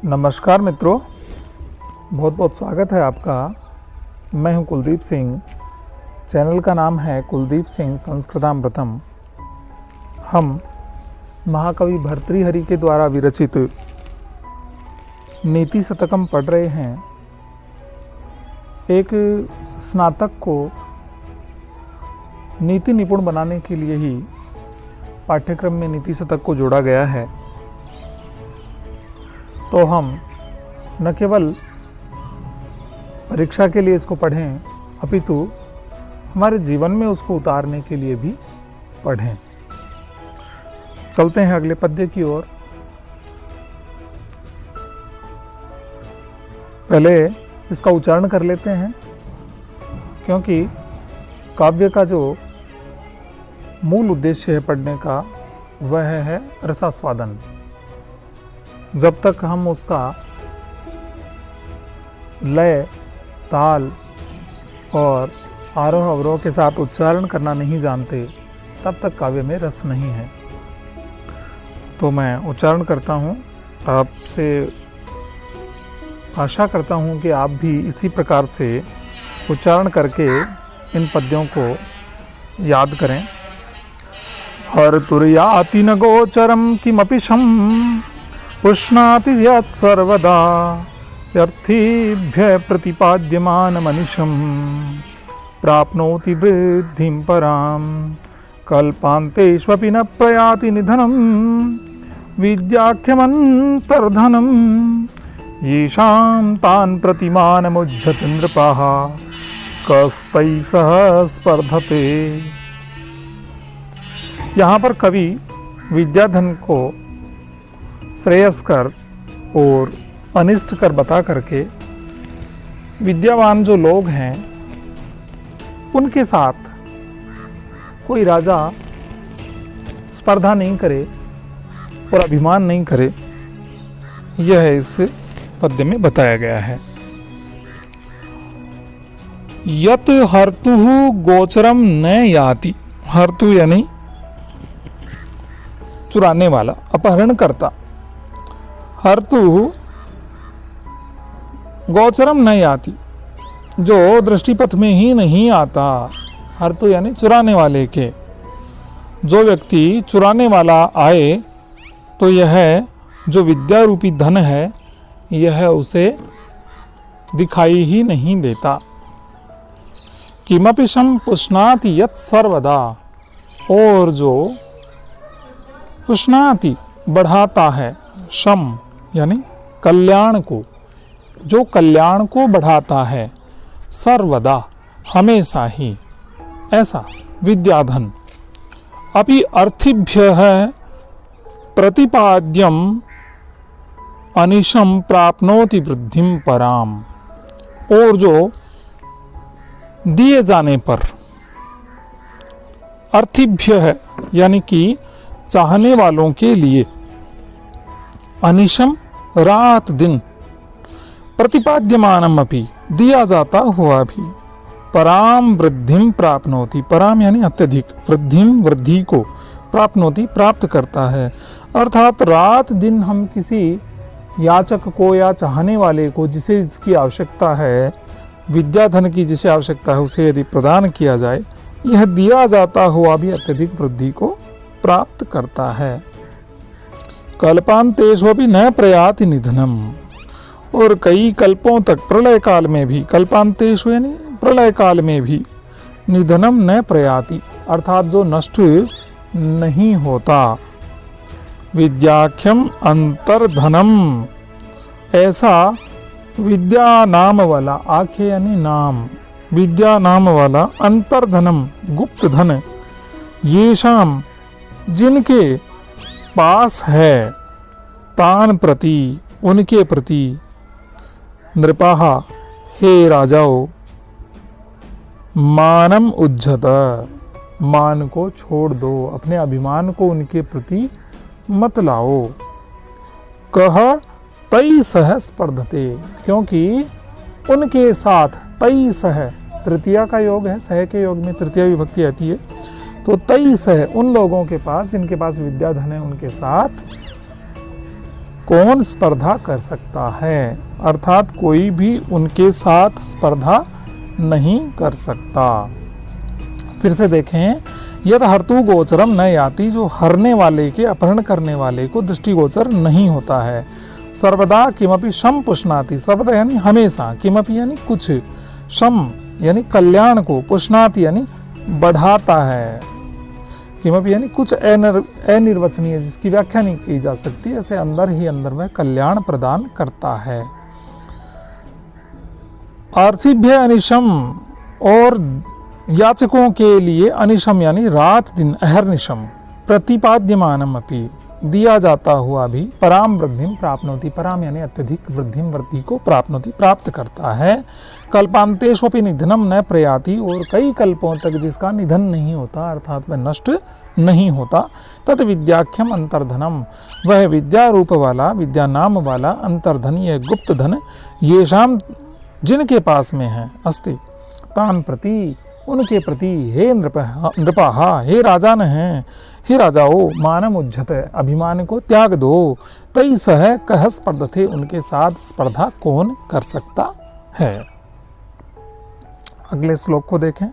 नमस्कार मित्रों, बहुत बहुत स्वागत है आपका। मैं हूं कुलदीप सिंह। चैनल का नाम है कुलदीप सिंह संस्कृतामृतम। हम महाकवि भर्तृहरि के द्वारा विरचित नीति शतकम पढ़ रहे हैं। एक स्नातक को नीति निपुण बनाने के लिए ही पाठ्यक्रम में नीति शतक को जोड़ा गया है। तो हम न केवल परीक्षा के लिए इसको पढ़ें, अपितु हमारे जीवन में उसको उतारने के लिए भी पढ़ें। चलते हैं अगले पद्य की ओर। पहले इसका उच्चारण कर लेते हैं, क्योंकि काव्य का जो मूल उद्देश्य है पढ़ने का वह है रसास्वादन। जब तक हम उसका लय, ताल और आरोह अवरोह के साथ उच्चारण करना नहीं जानते, तब तक काव्य में रस नहीं है। तो मैं उच्चारण करता हूँ। आपसे आशा करता हूँ कि आप भी इसी प्रकार से उच्चारण करके इन पद्यों को याद करें। हर तुर्याति न गोचरम किमपि शम पुष्णाति यत् सर्वदा यर्थेभ्यः प्रतिपाद्यमानमनिशं प्राप्नोति वृद्धिं परां कल्पान्तेष्वपि न प्रयाति निधनं विद्याख्यमन्तर्धनं येषां तान् प्रतिमानमुज्झति नृपाः कस्तैः सह स्पर्धते। यहाँ पर कवि विद्याधन को श्रेयस्कर और अनिष्टकर बता करके विद्यावान जो लोग हैं उनके साथ कोई राजा स्पर्धा नहीं करे और अभिमान नहीं करे, यह इस पद्य में बताया गया है। यत हर्तुः गोचरम न याति। हर्तु यानी चुराने वाला, अपहरणकर्ता। हर्तु गोचरम न याति, जो दृष्टिपथ में ही नहीं आता। हर्तु यानी चुराने वाले के। जो व्यक्ति चुराने वाला आए तो यह जो विद्या रूपी धन है यह उसे दिखाई ही नहीं देता। किमपि शम पुष्णाति यत् सर्वदा, और जो पुष्णाति बढ़ाता है, शम यानी कल्याण को, जो कल्याण को बढ़ाता है, सर्वदा हमेशा ही, ऐसा विद्याधन। अपि अर्थिभ्यः प्रतिपाद्यम अनिशम प्राप्नोति वृद्धिं पराम, और जो दिए जाने पर, अर्थिभ्य यानी कि चाहने वालों के लिए, अनिशम रात दिन, प्रतिपाद्यमानम अपि दिया जाता हुआ भी, पराम वृद्धिम प्राप्नोति। पराम यानी अत्यधिक, वृद्धिम वृद्धि को, प्राप्नोति प्राप्त करता है। अर्थात रात दिन हम किसी याचक को या चाहने वाले को जिसे इसकी आवश्यकता है, विद्याधन की जिसे आवश्यकता है, उसे यदि प्रदान किया जाए, यह दिया जाता हुआ भी अत्यधिक वृद्धि को प्राप्त करता है। कल्पांतेष्वपि न प्रयाति निधनम, और कई कल्पों तक, प्रलय काल में भी, कल्पांतेषु यानी प्रलय काल में भी, निधनम न प्रयाति अर्थात जो नष्ट नहीं होता। विद्याख्यम अंतर्धनम, ऐसा विद्या नाम वाला, आख्य यानी नाम, विद्या नाम वाला, अंतर्धनम गुप्त धन, येषाम जिनके पास है, तान प्रति उनके प्रति, नृपाः हे राजाओ, मानम उज्झत, मान को छोड़ दो, अपने अभिमान को उनके प्रति मत लाओ। कह तई सह स्पर्धते, क्योंकि उनके साथ, तई सह तृतीया का योग है, सह के योग में तृतीया विभक्ति आती है, तो तई सह उन लोगों के पास जिनके पास विद्याधन है उनके साथ कौन स्पर्धा कर सकता है, अर्थात कोई भी उनके साथ स्पर्धा नहीं कर सकता। फिर से देखें, यद हर्तु गोचरम न याति, जो हरने वाले के, अपहरण करने वाले को दृष्टिगोचर नहीं होता है। सर्वदा किमपि शम पुष्णाति, सर्वदा यानी हमेशा, किमपि यानी कुछ, शम यानी कल्याण को, पुष्णाति यानी बढ़ाता है, किमपि यानी कुछ अनिर्वचनीय जिसकी व्याख्या नहीं की जा सकती, ऐसे अंदर ही अंदर वह कल्याण प्रदान करता है। आर्थिभ्य अनिशम, और याचकों के लिए अनिशम यानी रात दिन, अहर्निशम, प्रतिपाद्यमानम अपि, दिया जाता हुआ भी, पराम वृद्धिम प्राप्नोति, पराम यानी अत्यधिक, वृद्धिम वृद्धि को, प्राप्नोति प्राप्त करता है। कल्पांतेष्वपि निधनम न प्रयाति, और कई कल्पों तक जिसका निधन नहीं होता, अर्थात वह नष्ट नहीं होता। तत् विद्याख्यम अंतर्धनम, वह विद्या रूप वाला, विद्या नाम वाला अंतर्धन, यह गुप्त धन, येषाम जिनके पास में है, अस्ति, तान प्रति, उनके प्रति, हे नृपा, हे राजान हैं, हे राजाओ, मानम उज्जत, अभिमान को त्याग दो, तई सह कह स्पर्धते, उनके साथ स्पर्धा कौन कर सकता है। अगले श्लोक को देखें।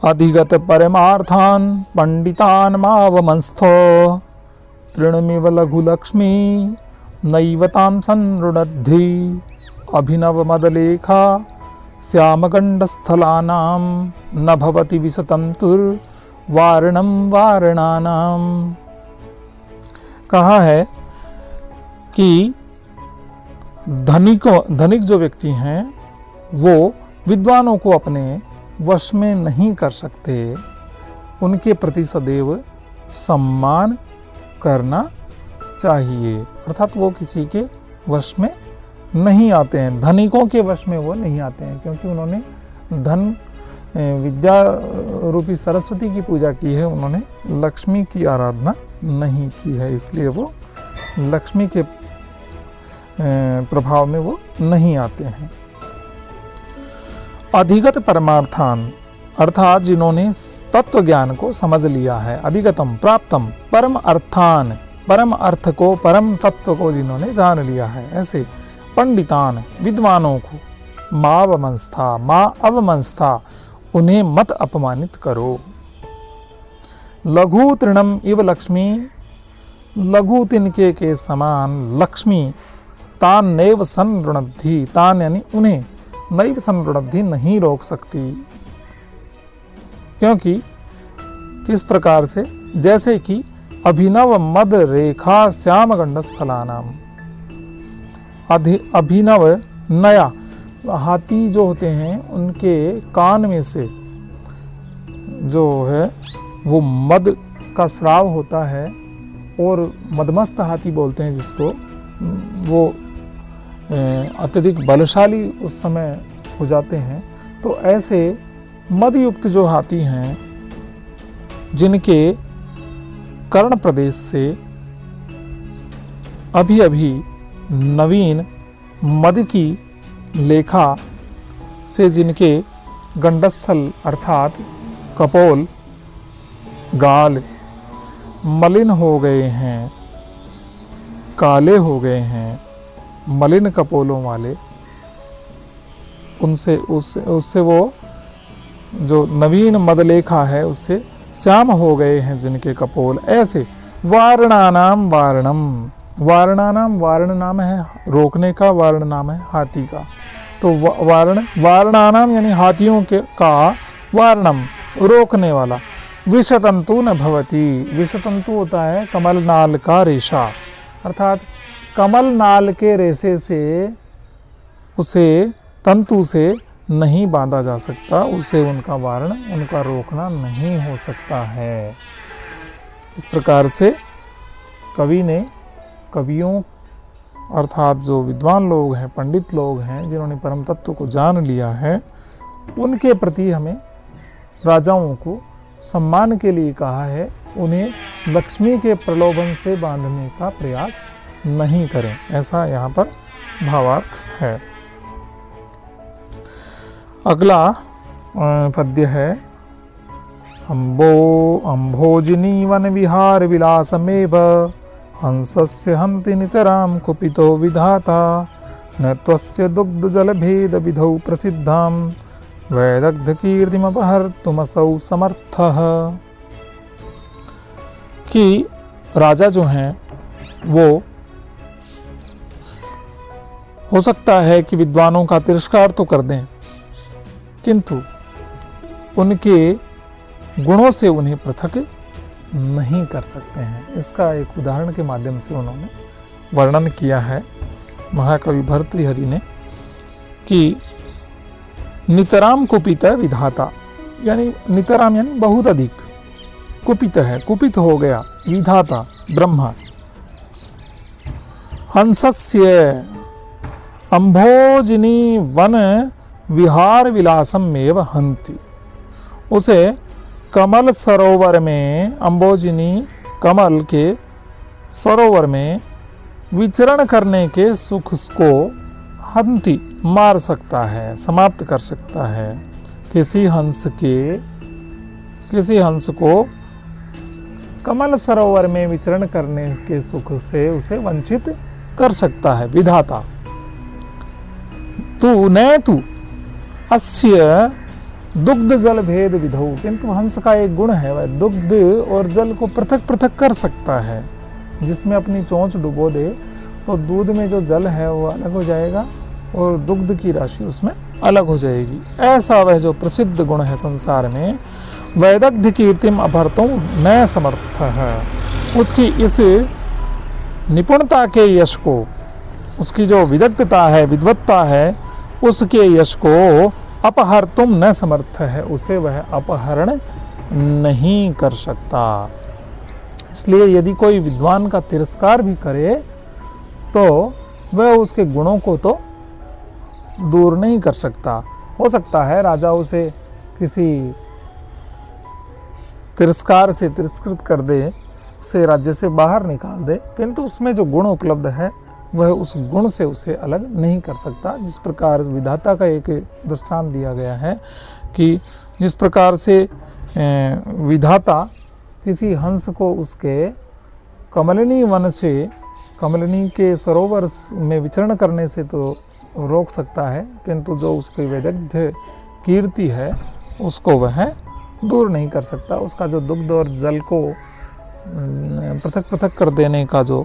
अधिगत परमार्थान पंडितान मावमंस्थो, तृणमिव लघु लक्ष्मी नैवतां संरुणद्धि, अभिनव मदलेखा श्यामगंडस्थलानां, न भवति विशतंतुर्वारणं वारणानां। कहा है कि धनिक जो व्यक्ति हैं वो विद्वानों को अपने वश में नहीं कर सकते, उनके प्रति सदैव सम्मान करना चाहिए, अर्थात वो किसी के वश में नहीं आते हैं, धनिकों के वश में वो नहीं आते हैं, क्योंकि उन्होंने धन, विद्या रूपी सरस्वती की पूजा की है, उन्होंने लक्ष्मी की आराधना नहीं की है, इसलिए वो लक्ष्मी के प्रभाव में वो नहीं आते हैं। अधिगत परमार्थान, अर्थात जिन्होंने तत्व ज्ञान को समझ लिया है, अधिगतम प्राप्तम, परम अर्थान, परम अर्थ को, परम तत्व को जिन्होंने जान लिया है, ऐसे पंडितान, विद्वानों को, मावमंस्था, माँ अवमंस्था, उन्हें मत अपमानित करो। लघु तृणम इव लक्ष्मी, लघु तिनके के समान लक्ष्मी, तान नैव संरुणद्धि, तान यानी उन्हें, नैव संरुणद्धि नहीं रोक सकती, क्योंकि किस प्रकार से, जैसे कि अभिनव मद रेखा श्याम गंडस्थलानाम, अभिनव नया, हाथी जो होते हैं उनके कान में से जो है वो मद का स्राव होता है, और मदमस्त हाथी बोलते हैं जिसको, वो अत्यधिक बलशाली उस समय हो जाते हैं। तो ऐसे मदयुक्त जो हाथी हैं, जिनके कर्ण प्रदेश से अभी अभी नवीन मद की लेखा से, जिनके गंडस्थल अर्थात कपोल, गाल मलिन हो गए हैं, काले हो गए हैं, मलिन कपोलों वाले, उससे वो जो नवीन मदलेखा है उससे श्याम हो गए हैं जिनके कपोल, ऐसे वारणानाम वारणम, वारणानाम, वारण नाम है रोकने का, वारण नाम है हाथी का, तो वारणानाम यानी हाथियों के का, वारणम रोकने वाला, विषतंतु न भवति, विषतंतु होता है कमल नाल का रेशा, अर्थात कमल नाल के रेशे से, उसे तंतु से नहीं बांधा जा सकता, उसे उनका वारण, उनका रोकना नहीं हो सकता है। इस प्रकार से कवि ने, कवियों अर्थात जो विद्वान लोग हैं, पंडित लोग हैं, जिन्होंने परम तत्व को जान लिया है, उनके प्रति हमें, राजाओं को सम्मान के लिए कहा है, उन्हें लक्ष्मी के प्रलोभन से बांधने का प्रयास नहीं करें, ऐसा यहाँ पर भावार्थ है। अगला पद्य है, अम्भोजिनी वन विहार विलासमेव हंसस्य हन्ति नितरां कुपितो विधाता न त्वस्य दुग्ध जल भेद विधौ प्रसिद्धां वैदग्ध कीर्तिमपहर्तुमसौ समर्थः। कि राजा जो हैं वो हो सकता है कि विद्वानों का तिरस्कार तो कर दें, किंतु उनके गुणों से उन्हें पृथक नहीं कर सकते हैं। इसका एक उदाहरण के माध्यम से उन्होंने वर्णन किया है महाकवि भर्तृहरि ने कि नितराम कुपित विधाता, यानी नितराम यानी बहुत अधिक, कुपित है, कुपित हो गया, विधाता ब्रह्मा। हंसस्य अंभोजिनी वन विहार विलासम एव हंति, उसे कमल सरोवर में, अंबोजिनी कमल के सरोवर में विचरण करने के सुख को हंति मार सकता है, समाप्त कर सकता है। किसी हंस को कमल सरोवर में विचरण करने के सुख से उसे वंचित कर सकता है विधाता। तू न तू अस्य दुग्ध जल भेद विधौ, किंतु हंस का एक गुण है, वह दुग्ध और जल को पृथक पृथक कर सकता है। जिसमें अपनी चोंच डुबो दे तो दूध में जो जल है वो अलग हो जाएगा और दुग्ध की राशि उसमें अलग हो जाएगी। ऐसा वह जो प्रसिद्ध गुण है संसार में, वैदग्ध कीर्तिम अपहर्तुं न समर्थ है, उसकी इस निपुणता के यश को, उसकी जो विदग्धता है, विद्वत्ता है, उसके यश को अपहर्तुं न समर्थ है, उसे वह अपहरण नहीं कर सकता। इसलिए यदि कोई विद्वान का तिरस्कार भी करे तो वह उसके गुणों को तो दूर नहीं कर सकता। हो सकता है राजा उसे किसी तिरस्कार से तिरस्कृत कर दे, उसे राज्य से बाहर निकाल दे, किंतु उसमें जो गुण उपलब्ध है वह उस गुण से उसे अलग नहीं कर सकता। जिस प्रकार विधाता का एक दृष्टांत दिया गया है कि जिस प्रकार से विधाता किसी हंस को उसके कमलिनी वन से, कमलिनी के सरोवर में विचरण करने से तो रोक सकता है, किंतु जो उसकी वैदग्ध कीर्ति है उसको वह दूर नहीं कर सकता। उसका जो दुग्ध और जल को पृथक पृथक कर देने का जो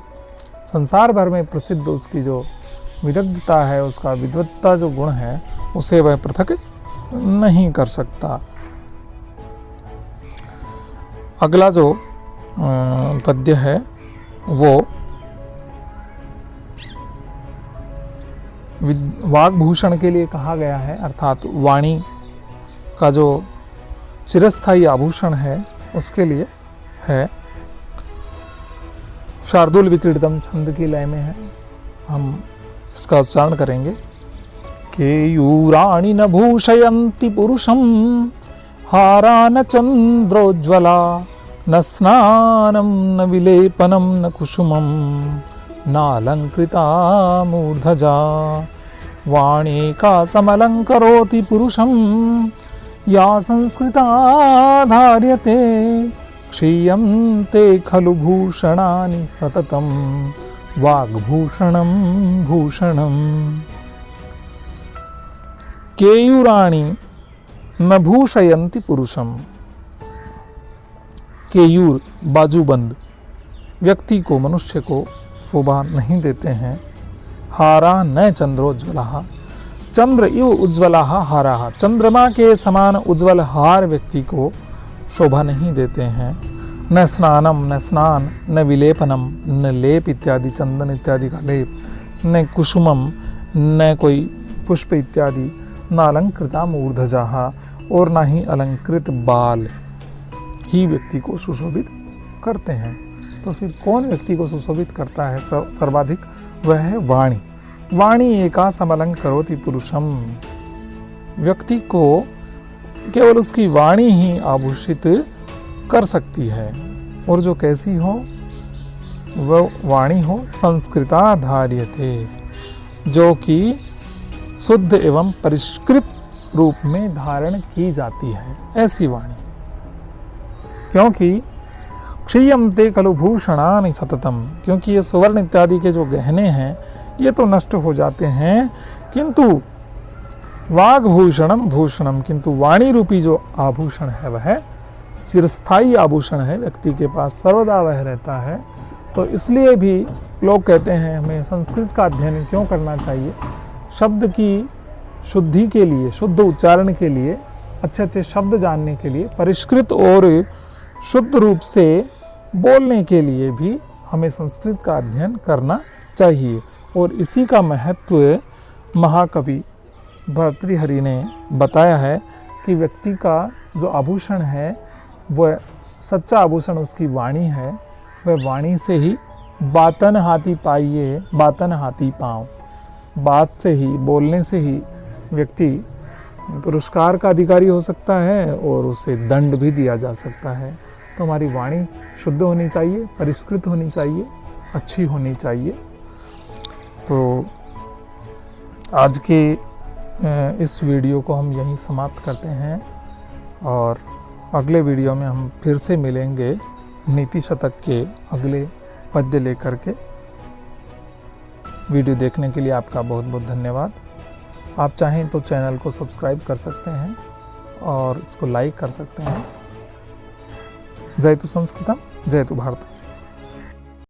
संसार भर में प्रसिद्ध उसकी जो विदग्धता है, उसका विद्वत्ता जो गुण है, उसे वह पृथक नहीं कर सकता। अगला जो पद्य है वो वाग्भूषण के लिए कहा गया है, अर्थात वाणी का जो चिरस्थायी आभूषण है उसके लिए है। शार्दुल विक्रीडितम छंद की लय में है, हम इसका उच्चारण करेंगे। केयूराणि न भूषयन्ति पुरुषं हारा न चंद्रोज्ज्वला न स्नानं न विलेपनं न कुसुमं नालंकृता मूर्धजा वाणी का समलंकरोति पुरुषं या संस्कृता धार्यते क्षीयन्ते खलु भूषणानि सततं वाग्भूषणं भूषणम्। केयूराणि न भूषयन्ति पुरुषम, केयूर बाजूबंद व्यक्ति को, मनुष्य को शोभा नहीं देते हैं। हारा न चंद्रोज्ज्वला, चंद्र इव उज्ज्वला हारा, चंद्रमा के समान उज्ज्वल हार व्यक्ति को शोभा नहीं देते हैं। न स्नानम, न स्नान, न विलेपनम, न लेप इत्यादि, चंदन इत्यादि का लेप, न कुसुमम, न कोई पुष्प इत्यादि, न अलंकृता मूर्धजाहा, और ना ही अलंकृत बाल ही व्यक्ति को सुशोभित करते हैं। तो फिर कौन व्यक्ति को सुशोभित करता है सर्वाधिक? वह है वाणी। वाणी एका समलंकरोति पुरुषम, व्यक्ति को केवल उसकी वाणी ही आभूषित कर सकती है, और जो कैसी हो? वह वाणी हो संस्कृता धार्यते, जो कि शुद्ध एवं परिष्कृत रूप में धारण की जाती है, ऐसी वाणी। क्योंकि क्षीयन्ते खलु भूषणानि सततम, क्योंकि ये सुवर्ण इत्यादि के जो गहने हैं ये तो नष्ट हो जाते हैं, किंतु वाग्भूषणम भूषणम, किंतु वाणी रूपी जो आभूषण है वह चिरस्थायी आभूषण है, व्यक्ति के पास सर्वदा वह रहता है। तो इसलिए भी लोग कहते हैं हमें संस्कृत का अध्ययन क्यों करना चाहिए, शब्द की शुद्धि के लिए, शुद्ध उच्चारण के लिए, अच्छे अच्छे शब्द जानने के लिए, परिष्कृत और शुद्ध रूप से बोलने के लिए भी हमें संस्कृत का अध्ययन करना चाहिए। और इसी का महत्व महाकवि भर्तृहरि ने बताया है कि व्यक्ति का जो आभूषण है वह सच्चा आभूषण उसकी वाणी है, वह वाणी से ही बातन हाथी पाइये बातन हाथी पाँव, बात से ही, बोलने से ही व्यक्ति पुरस्कार का अधिकारी हो सकता है और उसे दंड भी दिया जा सकता है। तो हमारी वाणी शुद्ध होनी चाहिए, परिष्कृत होनी चाहिए, अच्छी होनी चाहिए। तो आज के इस वीडियो को हम यहीं समाप्त करते हैं और अगले वीडियो में हम फिर से मिलेंगे नीति शतक के अगले पद्य लेकर के। वीडियो देखने के लिए आपका बहुत बहुत धन्यवाद। आप चाहें तो चैनल को सब्सक्राइब कर सकते हैं और इसको लाइक कर सकते हैं। जय तु संस्कृतम, जय तु भारतम।